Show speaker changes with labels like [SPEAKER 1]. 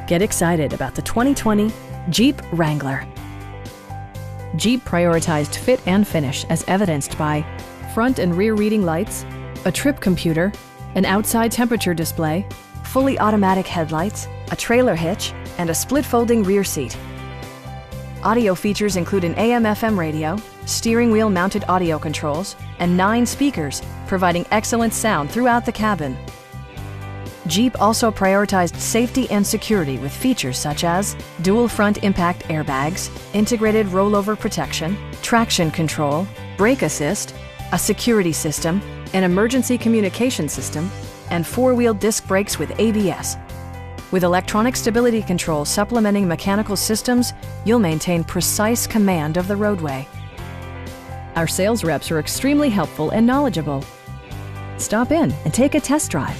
[SPEAKER 1] Get excited about the 2020 Jeep Wrangler. Jeep prioritized fit and finish as evidenced by front and rear reading lights, a trip computer, an outside temperature display, fully automatic headlights, a trailer hitch, and a split folding rear seat. Audio features include an AM/FM radio, steering wheel mounted audio controls, and 9 speakers, providing excellent sound throughout the cabin. Jeep also prioritized safety and security with features such as dual front impact airbags, integrated rollover protection, traction control, brake assist, a security system, an emergency communication system, and 4-wheel disc brakes with ABS. With electronic stability control supplementing mechanical systems, you'll maintain precise command of the roadway. Our sales reps are extremely helpful and knowledgeable. Stop in and take a test drive.